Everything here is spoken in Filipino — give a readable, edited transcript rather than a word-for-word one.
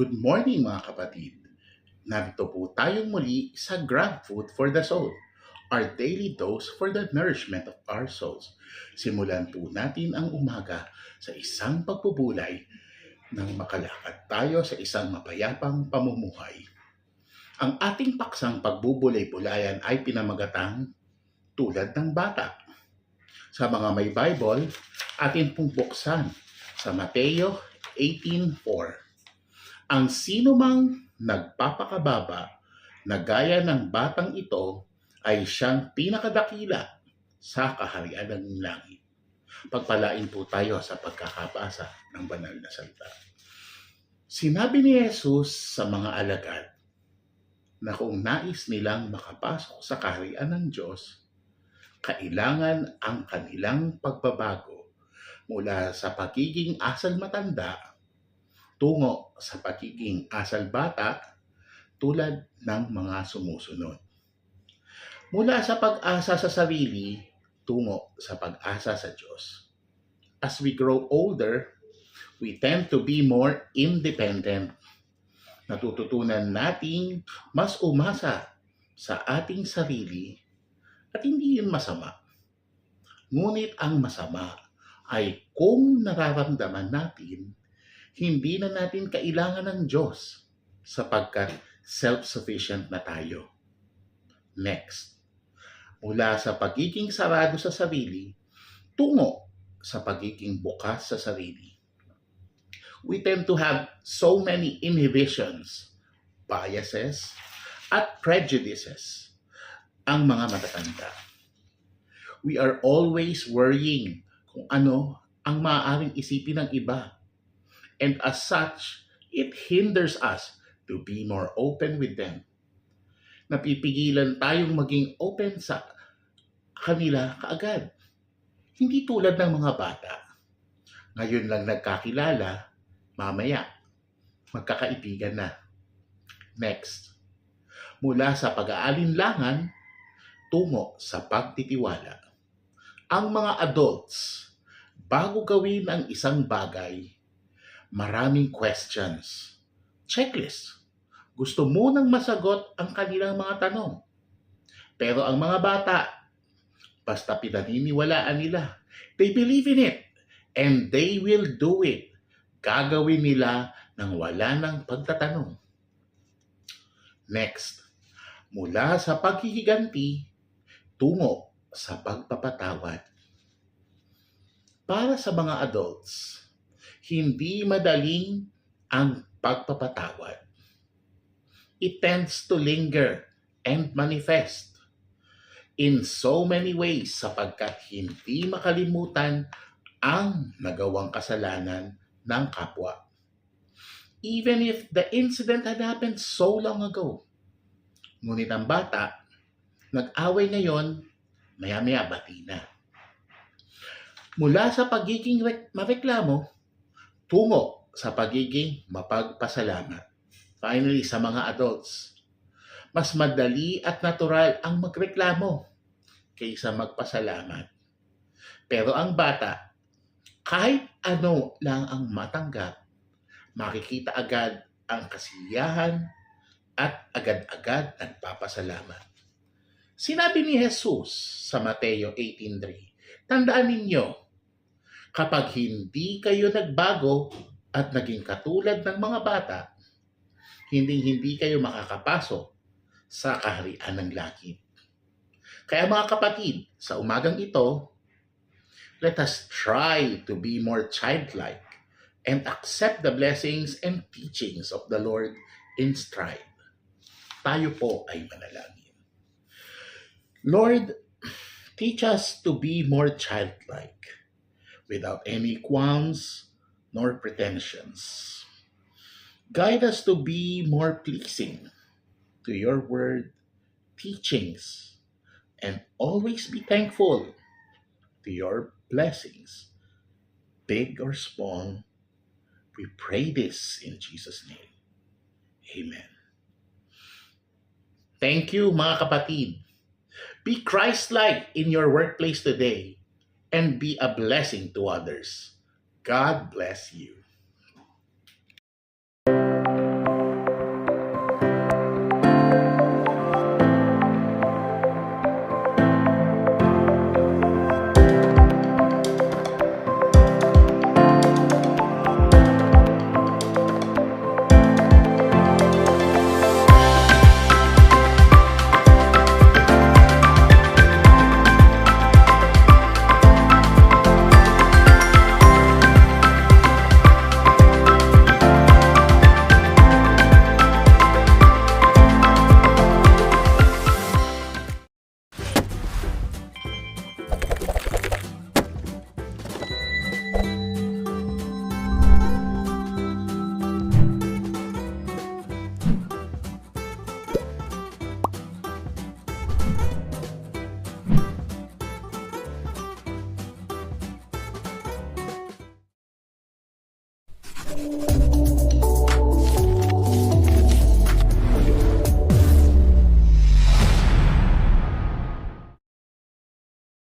Good morning mga kapatid! Narito po tayong muli sa Grab Food for the Soul, our daily dose for the nourishment of our souls. Simulan po natin ang umaga sa isang pagpupulay nang makalakad tayo sa isang mapayapang pamumuhay. Ang ating paksang pagbubulay-bulayan ay pinamagatang tulad ng bata. Sa mga may Bible, atin pong buksan sa Mateo 18:4. Ang sinumang nagpapakababa na gaya ng batang ito ay siyang pinakadakila sa kaharian ng langit. Pagpalain po tayo sa pagkakabasa ng banal na salita. Sinabi ni Jesus sa mga alagad na kung nais nilang makapasok sa kaharian ng Diyos, kailangan ang kanilang pagbabago mula sa pagiging asal matanda tungo sa pagiging asal bata tulad ng mga sumusunod. Mula sa pag-asa sa sarili tungo sa pag-asa sa Diyos. As we grow older, we tend to be more independent. Natututunan nating mas umasa sa ating sarili at hindi yun masama. Ngunit ang masama ay kung nararamdaman natin Hindi na natin kailangan ng Diyos sapagkat self-sufficient na tayo. Next, mula sa pagiging sarado sa sarili, tungo sa pagiging bukas sa sarili. We tend to have so many inhibitions, biases, at prejudices ang mga matatanda. We are always worrying kung ano ang maaaring isipin ng iba. And as such, it hinders us to be more open with them. Napipigilan tayong maging open sa kanila kaagad. Hindi tulad ng mga bata. Ngayon lang nagkakilala, mamaya, magkakaibigan na. Next, mula sa pag-aalinlangan, tungo sa pagtitiwala. Ang mga adults, bago gawin ang isang bagay, maraming questions. Checklist. Gusto munang masagot ang kanilang mga tanong. Pero ang mga bata, basta pinaniniwalaan nila. They believe in it and they will do it. Gagawin nila nang wala ng pagtatanong. Next, mula sa paghihiganti, tungo sa pagpapatawad. Para sa mga adults, hindi madaling ang pagpapatawad. It tends to linger and manifest in so many ways sapagkat hindi makalimutan ang nagawang kasalanan ng kapwa. Even if the incident had happened so long ago. Ngunit ang bata, nag-away ngayon, maya-maya bati na. Mula sa pagiging mareklamo, tungo sa pagiging mapagpasalamat. Finally, sa mga adults, mas madali at natural ang magreklamo kaysa magpasalamat. Pero ang bata, kahit ano lang ang matanggap, makikita agad ang kasiyahan at agad-agad nagpapasalamat. Sinabi ni Jesus sa Mateo 18:3, tandaan ninyo, kapag hindi kayo nagbago at naging katulad ng mga bata, hindi kayo makakapasok sa kaharian ng langit. Kaya mga kapatid, sa umagang ito, let us try to be more childlike and accept the blessings and teachings of the Lord in stride. Tayo po ay manalangin. Lord, teach us to be more childlike, without any qualms nor pretensions. Guide us to be more pleasing to your word, teachings, and always be thankful to your blessings, big or small. We pray this in Jesus' name. Amen. Thank you, mga kapatid. Be Christ-like in your workplace today and be a blessing to others. God bless you.